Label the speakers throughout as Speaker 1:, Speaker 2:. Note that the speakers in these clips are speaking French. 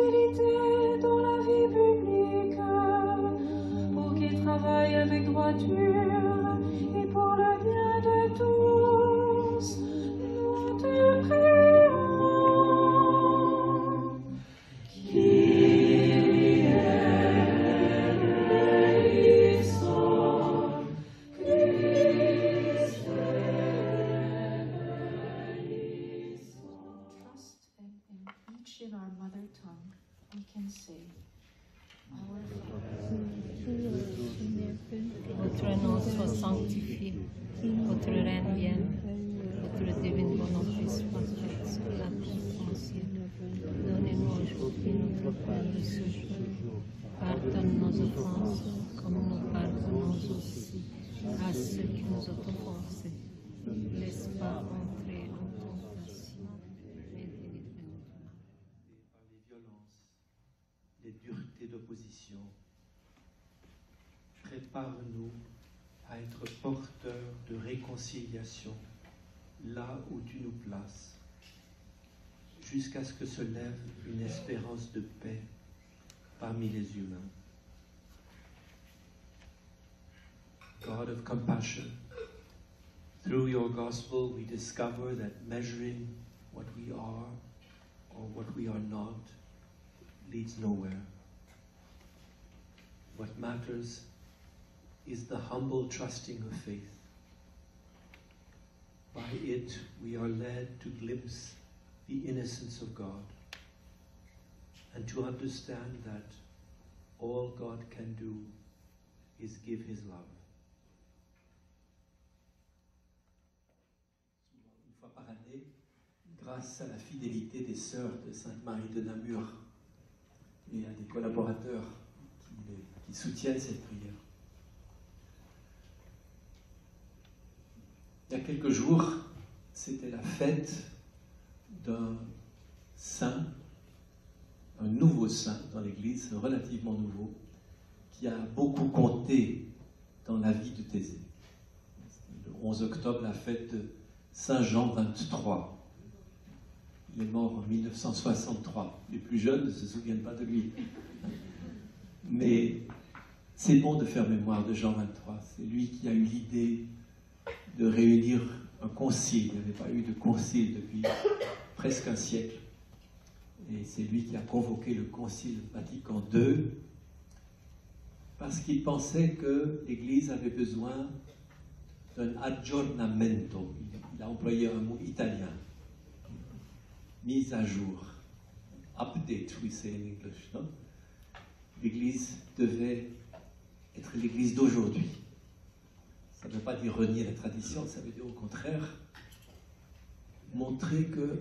Speaker 1: fidélité dans la vie publique, pour qu'il travaille avec droiture et pour le bien de tous. Nous te prions. Kyrie eleison, Christe eleison. Trust and in each in our mother tongue, we can say, Our Father,
Speaker 2: votre nom soit sanctifié, votre règne vienne, votre divine volonté soit faite sur la terre comme au ciel. Donnez-nous aujourd'hui notre pain de ce jour. Pardonne nos offenses, comme nous pardonnons aussi à ceux qui nous ont offensés. Ne laisse pas entrer en tentation, mais délivre-nous.
Speaker 3: Par les violences, les duretés d'opposition, prépare-nous à être porteurs de réconciliation là où tu nous places, jusqu'à ce que se lève une espérance de paix parmi les humains. God of compassion, through your gospel we discover that measuring what we are or what we are not leads nowhere. What matters is the humble trusting of faith. By it, we are led to glimpse the innocence of God and to understand that all God can do is give His love. Une fois par année, grâce à la fidélité des sœurs de Sainte-Marie de Namur et à des collaborateurs qui soutiennent cette prière, il y a quelques jours, c'était la fête d'un saint, un nouveau saint dans l'Église, relativement nouveau, qui a beaucoup compté dans la vie de Thésée. Le 11 octobre, la fête de Saint Jean XXIII. Il est mort en 1963. Les plus jeunes ne se souviennent pas de lui. Mais c'est bon de faire mémoire de Jean XXIII. C'est lui qui a eu l'idée de réunir un concile. Il n'y avait pas eu de concile depuis presque un siècle. Et c'est lui qui a convoqué le concile Vatican II parce qu'il pensait que l'Église avait besoin d'un aggiornamento. Il a employé un mot italien. Mise à jour. Update, we say in English. Non? L'Église devait être l'Église d'aujourd'hui. Ça ne veut pas dire renier la tradition, ça veut dire au contraire montrer que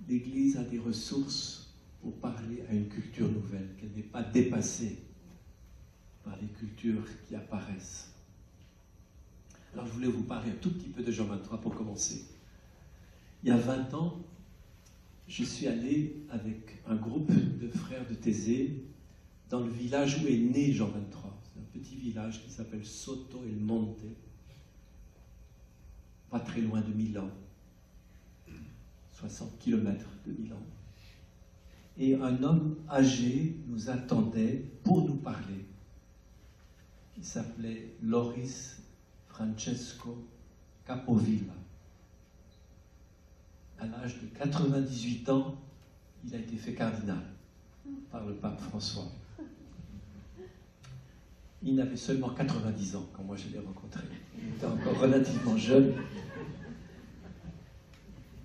Speaker 3: l'Église a des ressources pour parler à une culture nouvelle, qu'elle n'est pas dépassée par les cultures qui apparaissent. Alors je voulais vous parler un tout petit peu de Jean XXIII pour commencer. Il y a 20 ans, je suis allé avec un groupe de frères de Thésée dans le village où est né Jean XXIII. C'est un petit village qui s'appelle Soto el Monte, pas très loin de Milan, 60 km de Milan. Et un homme âgé nous attendait pour nous parler. Il s'appelait Loris Francesco Capovilla. À l'âge de 98 ans, il a été fait cardinal par le pape François. Il avait seulement 90 ans quand moi je l'ai rencontré. Il était encore relativement jeune.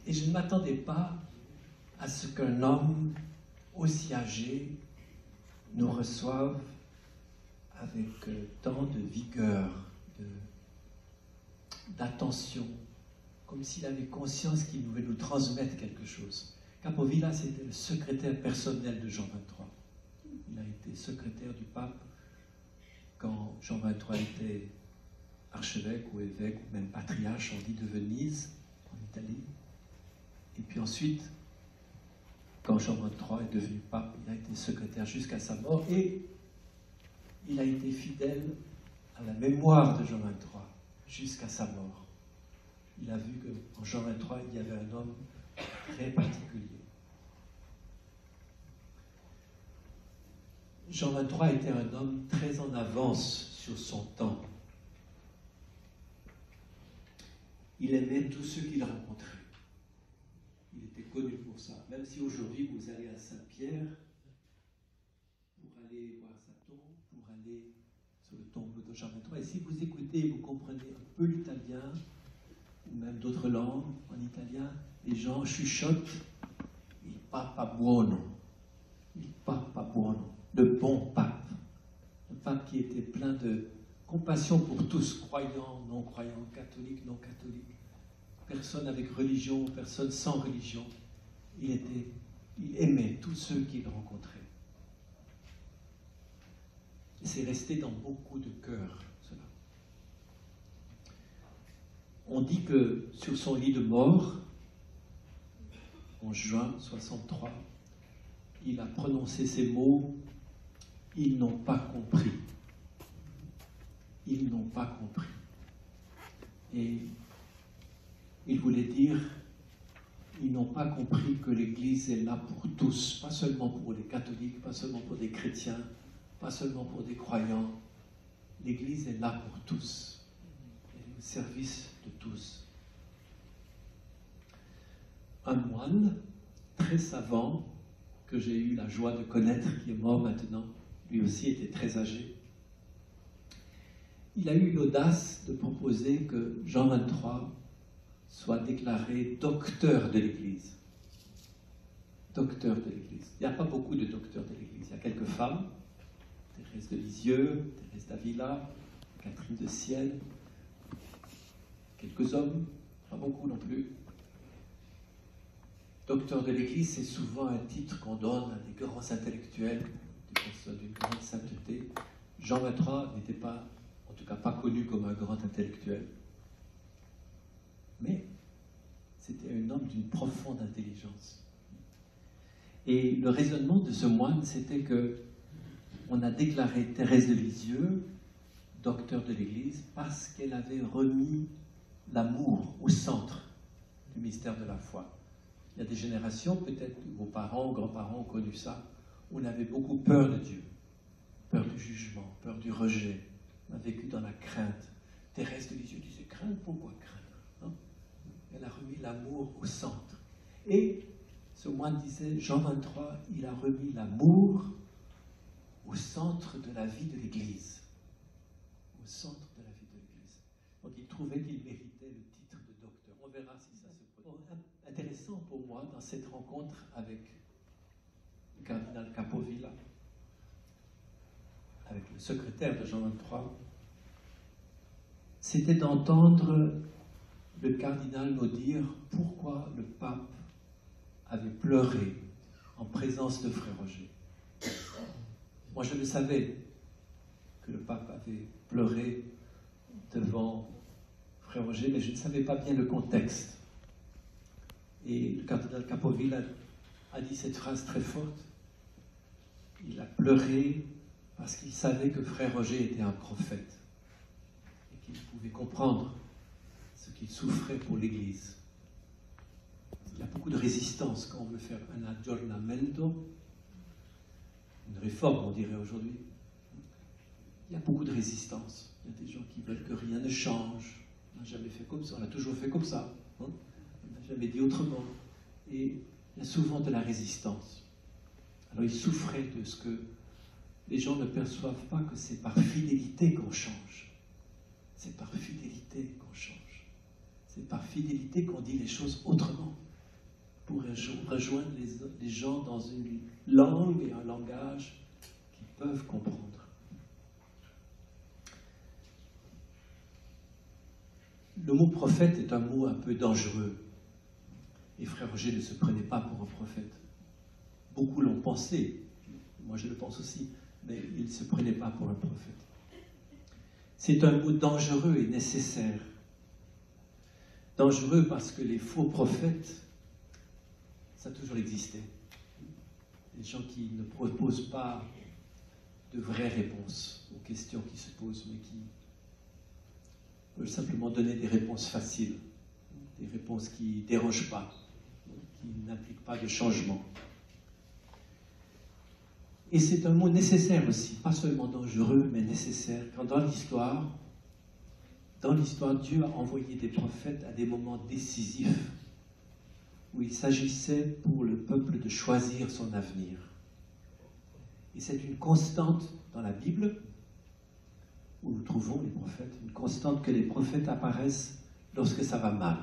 Speaker 3: Et je ne m'attendais pas à ce qu'un homme aussi âgé nous reçoive avec tant de vigueur, d'attention, comme s'il avait conscience qu'il pouvait nous transmettre quelque chose. Capovilla, c'était le secrétaire personnel de Jean XXIII. Il a été secrétaire du pape quand Jean XXIII était archevêque ou évêque ou même patriarche, on dit, de Venise, en Italie. Et puis ensuite, quand Jean XXIII est devenu pape, il a été secrétaire jusqu'à sa mort et il a été fidèle à la mémoire de Jean XXIII jusqu'à sa mort. Il a vu qu'en Jean XXIII, il y avait un homme très particulier. Jean XXIII était un homme très en avance sur son temps. Il aimait tous ceux qu'il rencontrait. Il était connu pour ça. Même si aujourd'hui vous allez à Saint-Pierre pour aller voir sa tombe, pour aller sur le tombeau de Jean XXIII, et si vous écoutez et vous comprenez un peu l'italien, ou même d'autres langues en italien, les gens chuchotent « Il Papa buono », « Il Papa buono », le bon pape. Un pape qui était plein de compassion pour tous, croyants, non-croyants, catholiques, non-catholiques, personne avec religion, personne sans religion. Il aimait tous ceux qu'il rencontrait. Et c'est resté dans beaucoup de cœurs, cela. On dit que sur son lit de mort, en juin 63, il a prononcé ces mots « Ils n'ont pas compris ». Ils n'ont pas compris. Et il voulait dire, ils n'ont pas compris que l'Église est là pour tous, pas seulement pour les catholiques, pas seulement pour des chrétiens, pas seulement pour des croyants. L'Église est là pour tous. Elle est au service de tous. Un moine très savant, que j'ai eu la joie de connaître, qui est mort maintenant, lui aussi était très âgé, il a eu l'audace de proposer que Jean XXIII soit déclaré docteur de l'Église. Docteur de l'Église. Il n'y a pas beaucoup de docteurs de l'Église. Il y a quelques femmes, Thérèse de Lisieux, Thérèse d'Avila, Catherine de Sienne, quelques hommes, pas beaucoup non plus. Docteur de l'Église, c'est souvent un titre qu'on donne à des grands intellectuels, des personnes d'une grande sainteté. Jean XXIII n'était pas, en tout cas pas connu comme un grand intellectuel, mais c'était un homme d'une profonde intelligence. Et le raisonnement de ce moine, c'était que on a déclaré Thérèse de Lisieux docteur de l'Église parce qu'elle avait remis l'amour au centre du mystère de la foi. Il y a des générations, peut-être vos parents, grands-parents ont connu ça, où on avait beaucoup peur de Dieu, peur du jugement, peur du rejet. On a vécu dans la crainte. Thérèse de Lisieux disait, craindre, pourquoi craindre, non? Elle a remis l'amour au centre. Et ce moine disait, Jean XXIII, il a remis l'amour au centre de la vie de l'Église. Au centre de la vie de l'Église. Donc il trouvait qu'il méritait le titre de docteur. On verra si ça se produit. Intéressant pour moi, dans cette rencontre avec le cardinal Capovilla, avec le secrétaire de Jean XXIII, c'était d'entendre le cardinal nous dire pourquoi le pape avait pleuré en présence de Frère Roger. Moi, je le savais que le pape avait pleuré devant Frère Roger, mais je ne savais pas bien le contexte. Et le cardinal Capovilla a dit cette phrase très forte. Il a pleuré parce qu'il savait que Frère Roger était un prophète et qu'il pouvait comprendre ce qu'il souffrait pour l'Église. Il y a beaucoup de résistance quand on veut faire un aggiornamento, une réforme, on dirait aujourd'hui. Il y a beaucoup de résistance. Il y a des gens qui veulent que rien ne change. On n'a jamais fait comme ça, on a toujours fait comme ça. Hein? On n'a jamais dit autrement. Et il y a souvent de la résistance. Alors il souffrait de ce que les gens ne perçoivent pas, que c'est par fidélité qu'on change. C'est par fidélité qu'on change. C'est par fidélité qu'on dit les choses autrement, pour rejoindre les gens dans une langue et un langage qu'ils peuvent comprendre. Le mot prophète est un mot un peu dangereux. Et Frère Roger ne se prenait pas pour un prophète. Beaucoup l'ont pensé, moi je le pense aussi, mais il ne se prenait pas pour un prophète. C'est un mot dangereux et nécessaire. Dangereux parce que les faux prophètes, ça a toujours existé. Des gens qui ne proposent pas de vraies réponses aux questions qui se posent, mais qui veulent simplement donner des réponses faciles, des réponses qui ne dérangent pas, qui n'impliquent pas de changement. Et c'est un mot nécessaire aussi, pas seulement dangereux, mais nécessaire. Quand dans l'histoire, Dieu a envoyé des prophètes à des moments décisifs où il s'agissait pour le peuple de choisir son avenir. Et c'est une constante dans la Bible, où nous trouvons les prophètes, une constante que les prophètes apparaissent lorsque ça va mal.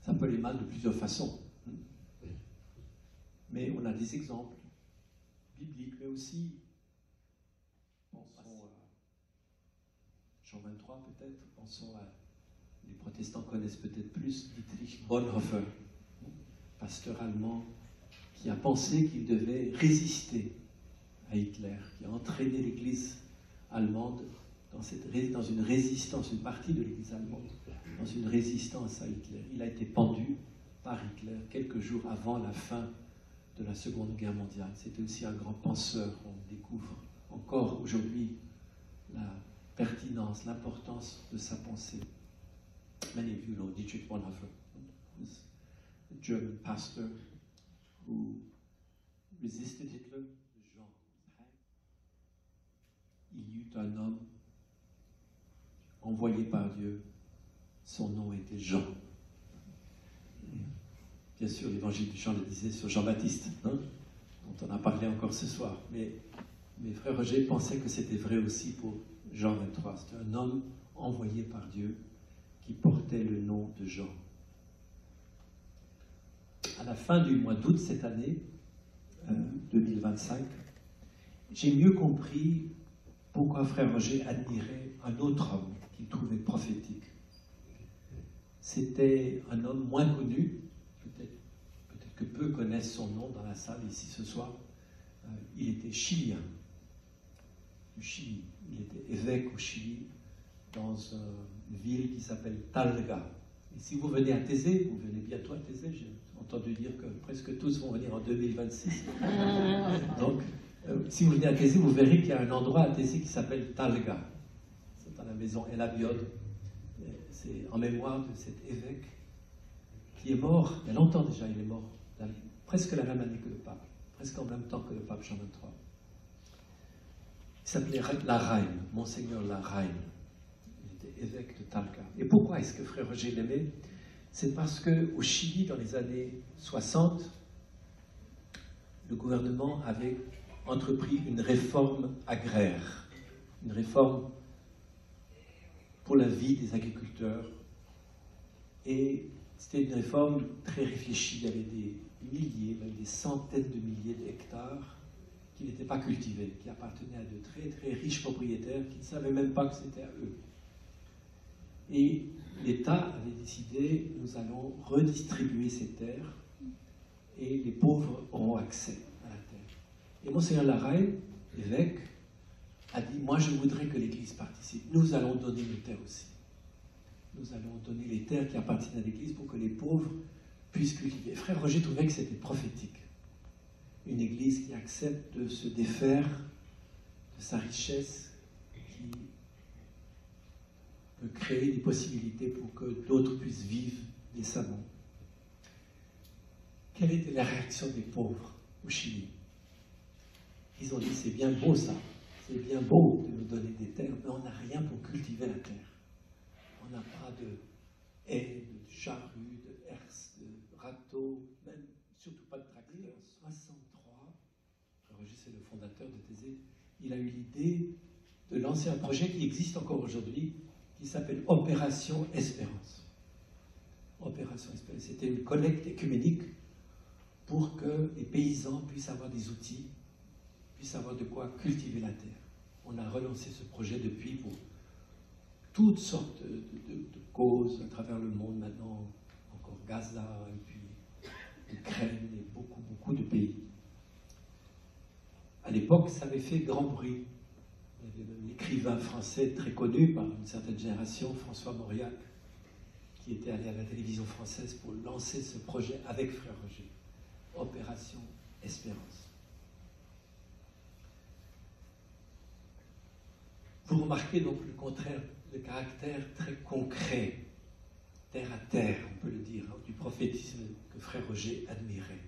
Speaker 3: Ça peut aller mal de plusieurs façons. Mais on a des exemples bibliques, mais aussi, pensons à Jean 23 peut-être, pensons à, les protestants connaissent peut-être plus, Dietrich Bonhoeffer, pasteur allemand, qui a pensé qu'il devait résister à Hitler, qui a entraîné l'Église allemande dans une résistance, une partie de l'Église allemande, dans une résistance à Hitler. Il a été pendu par Hitler quelques jours avant la fin de la Seconde Guerre mondiale. C'était aussi un grand penseur. On découvre encore aujourd'hui la pertinence, l'importance de sa pensée. Many of you know Dietrich Bonhoeffer, who's a German pastor who resisted Hitler. Jean. Il y eut un homme envoyé par Dieu. Son nom était Jean. Bien sûr, l'évangile de Jean le disait sur Jean-Baptiste, hein, dont on a parlé encore ce soir. Mais frère Roger pensait que c'était vrai aussi pour Jean 23. C'était un homme envoyé par Dieu qui portait le nom de Jean. À la fin du mois d'août cette année, 2025, j'ai mieux compris pourquoi frère Roger admirait un autre homme qu'il trouvait prophétique. C'était un homme moins connu, peut-être que peu connaissent son nom dans la salle ici ce soir. Il était chilien, du Chili. Il était évêque au Chili, dans une ville qui s'appelle Talga. Et si vous venez à Thésée, vous venez bientôt à Thésée, j'ai entendu dire que presque tous vont venir en 2026. Donc, si vous venez à Thésée, vous verrez qu'il y a un endroit à Thésée qui s'appelle Talga. C'est à la maison El Abiod. C'est en mémoire de cet évêque qui est mort, il y a longtemps déjà, il est mort, presque la même année que le pape, presque en même temps que le pape Jean 23. Il s'appelait Larraïn, Monseigneur Larraïn. Il était évêque de Talca. Et pourquoi est-ce que frère Roger l'aimait? C'est parce qu'au Chili, dans les années 60, le gouvernement avait entrepris une réforme agraire, une réforme pour la vie des agriculteurs. Et c'était une réforme très réfléchie. Il y avait des milliers, même des centaines de milliers d'hectares qui n'étaient pas cultivés, qui appartenaient à de très très riches propriétaires qui ne savaient même pas que c'était à eux. Et l'État avait décidé, nous allons redistribuer ces terres et les pauvres auront accès à la terre. Et Monseigneur Larraïn, évêque, a dit, moi je voudrais que l'Église participe. Nous allons donner nos terres aussi. Nous allons donner les terres qui appartiennent à l'Église pour que les pauvres puissent cultiver. Frère Roger trouvait que c'était prophétique. Une Église qui accepte de se défaire de sa richesse, qui peut créer des possibilités pour que d'autres puissent vivre décemment. Quelle était la réaction des pauvres au Chili? Ils ont dit, c'est bien beau ça. C'est bien beau de nous donner des terres, mais on n'a rien pour cultiver la terre. On n'a pas de haies, de charrues, de herses, de râteaux, même surtout pas de tracteurs. En 63, Roger, c'est le fondateur de Thésée, il a eu l'idée de lancer un projet qui existe encore aujourd'hui, qui s'appelle Opération Espérance. Opération Espérance, c'était une collecte écuménique pour que les paysans puissent avoir des outils, puissent avoir de quoi cultiver la terre. On a relancé ce projet depuis pour toutes sortes de causes à travers le monde, maintenant encore Gaza, et puis l'Ukraine, et beaucoup de pays. À l'époque, ça avait fait grand bruit. Il y avait même l'écrivain français très connu par une certaine génération, François Mauriac, qui était allé à la télévision française pour lancer ce projet avec frère Roger. Opération Espérance. Vous remarquez donc le contraire, le caractère très concret, terre à terre, on peut le dire, du prophétisme que frère Roger admirait.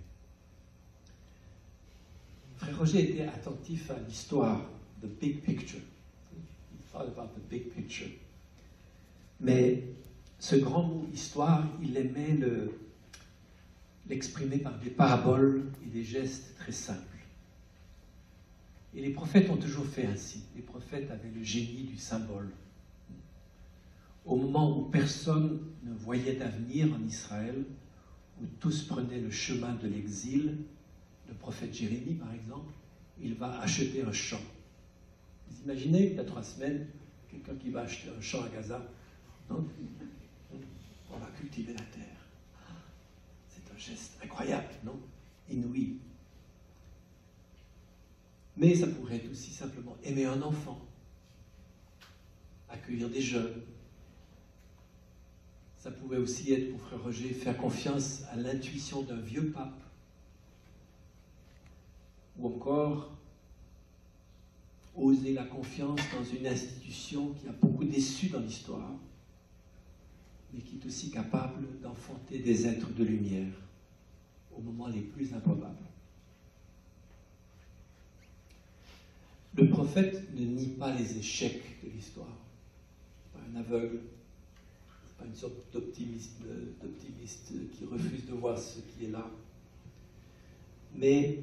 Speaker 3: Frère Roger était attentif à l'histoire, the big picture. He thought about the big picture. Mais ce grand mot histoire, il aimait l'exprimer par des paraboles et des gestes très simples. Et les prophètes ont toujours fait ainsi. Les prophètes avaient le génie du symbole. Au moment où personne ne voyait d'avenir en Israël, où tous prenaient le chemin de l'exil, le prophète Jérémie, par exemple, il va acheter un champ. Vous imaginez, il y a 3 semaines, quelqu'un qui va acheter un champ à Gaza, non? On va cultiver la terre. C'est un geste incroyable, non? Inouï. Mais ça pourrait être aussi simplement aimer un enfant, accueillir des jeunes. Ça pouvait aussi être, pour Frère Roger, faire confiance à l'intuition d'un vieux pape. Ou encore, oser la confiance dans une institution qui a beaucoup déçu dans l'histoire, mais qui est aussi capable d'enfanter des êtres de lumière au moments les plus improbables. Le prophète ne nie pas les échecs de l'histoire. Ce n'est pas un aveugle, ce n'est pas une sorte d'optimiste qui refuse de voir ce qui est là. Mais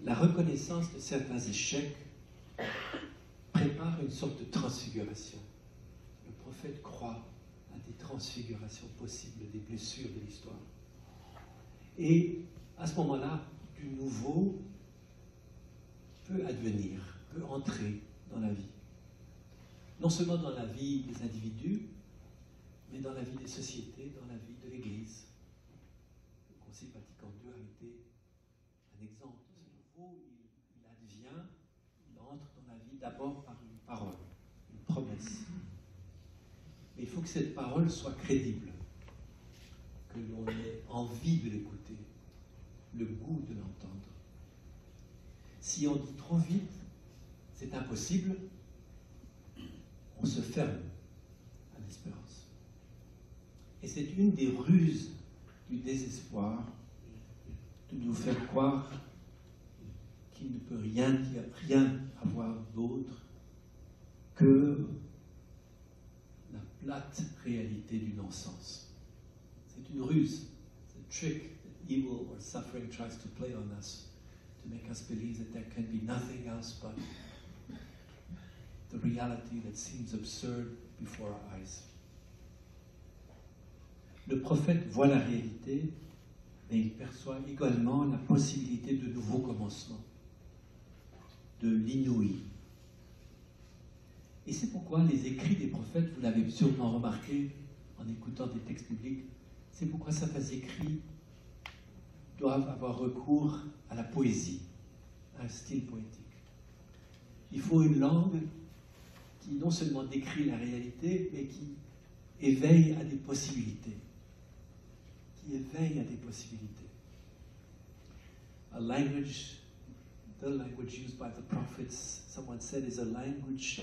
Speaker 3: la reconnaissance de certains échecs prépare une sorte de transfiguration. Le prophète croit à des transfigurations possibles des blessures de l'histoire. Et à ce moment-là, du nouveau peut advenir, peut entrer dans la vie. Non seulement dans la vie des individus, mais dans la vie des sociétés, dans la vie de l'Église. Le Concile Vatican II a été un exemple de ce nouveau. Il advient, il entre dans la vie d'abord par une parole, une promesse. Mais il faut que cette parole soit crédible, que l'on ait envie de l'écouter, le goût de l'entendre. Si on dit trop vite, c'est impossible, on se ferme à l'espérance. Et c'est une des ruses du désespoir de nous faire croire qu'il ne peut rien avoir d'autre que la plate réalité du non-sens. C'est une ruse, c'est un trick that evil or suffering tries to play on us, to make us believe that there can be nothing else but the reality that seems absurd before our eyes. Le prophète voit la réalité, mais il perçoit également la possibilité de nouveaux commencements, de l'inouï. Et c'est pourquoi les écrits des prophètes, vous l'avez sûrement remarqué en écoutant des textes bibliques, c'est pourquoi certains écrits doivent avoir recours à la poésie, à un style poétique. Il faut une langue qui non seulement décrit la réalité, mais qui éveille à des possibilités. A language, the language used by the prophets, someone said, is a language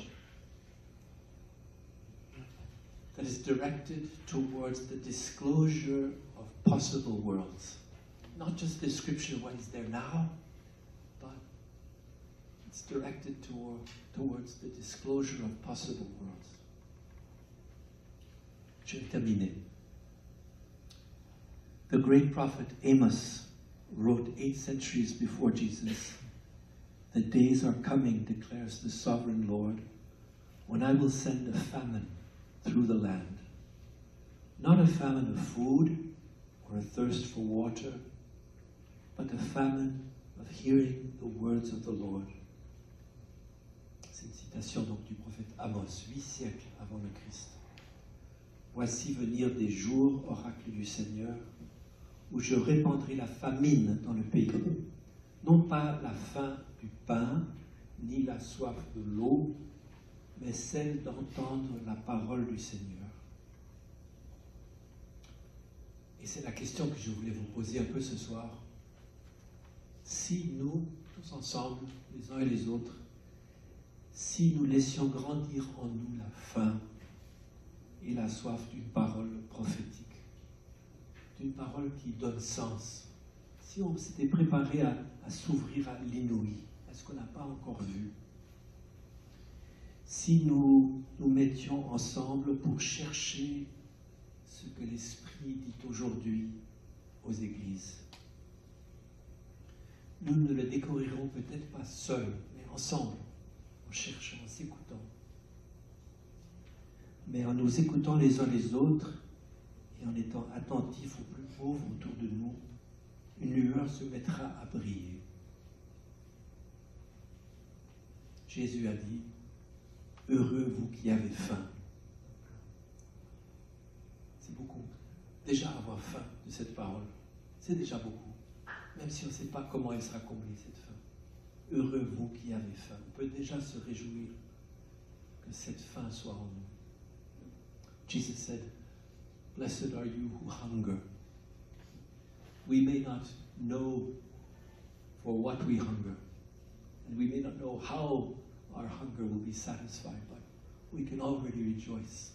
Speaker 3: that is directed towards the disclosure of possible worlds. Not just the description of what is there now, but it's directed towards the disclosure of possible worlds. Je vais terminer. The great prophet Amos wrote 8 centuries before Jesus, "The days are coming, declares the sovereign Lord, when I will send a famine through the land. Not a famine of food or a thirst for water, but a famine of hearing the words of the Lord." C'est une citation donc du prophète Amos, 8 siècles avant le Christ. Voici venir des jours, oracle du Seigneur, où je répandrai la famine dans le pays. Non pas la faim du pain, ni la soif de l'eau, mais celle d'entendre la parole du Seigneur. Et c'est la question que je voulais vous poser un peu ce soir. Si nous, tous ensemble, les uns et les autres, si nous laissions grandir en nous la faim et la soif d'une parole prophétique, d'une parole qui donne sens, si on s'était préparé à s'ouvrir à l'inouï, à ce qu'on n'a pas encore vu, si nous nous mettions ensemble pour chercher ce que l'Esprit dit aujourd'hui aux églises. Nous ne le découvrirons peut-être pas seuls, mais ensemble, en cherchant, en s'écoutant. Mais en nous écoutant les uns les autres et en étant attentifs aux plus pauvres autour de nous, une lueur se mettra à briller. Jésus a dit, « Heureux vous qui avez faim ». C'est beaucoup. Déjà avoir faim de cette parole, c'est déjà beaucoup. Même si on ne sait pas comment elle sera comblée, cette faim. Heureux vous qui avez faim. On peut déjà se réjouir que cette faim soit en nous. Jesus said, "Blessed are you who hunger." We may not know for what we hunger, and we may not know how our hunger will be satisfied, but we can already rejoice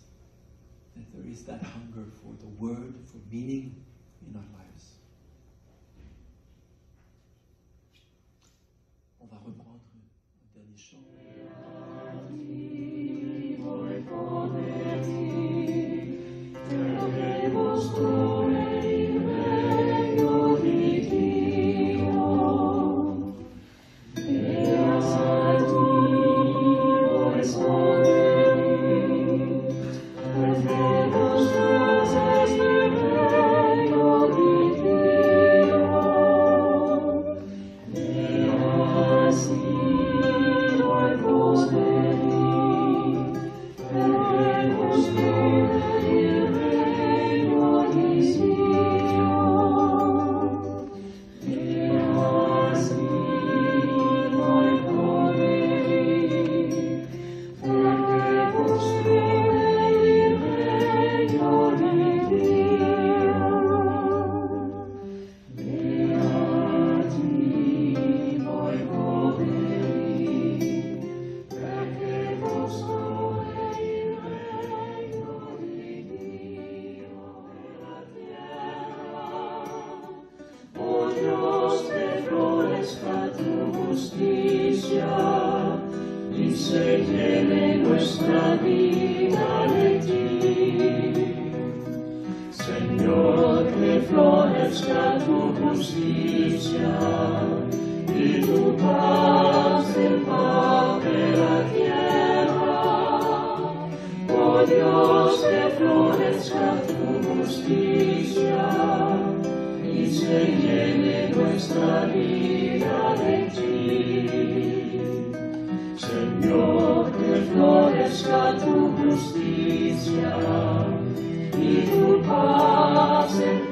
Speaker 3: that there is that hunger for the word, for meaning in our lives. On va reprendre un dernier chant.
Speaker 1: Señor, que florezca tu justicia y tu paz en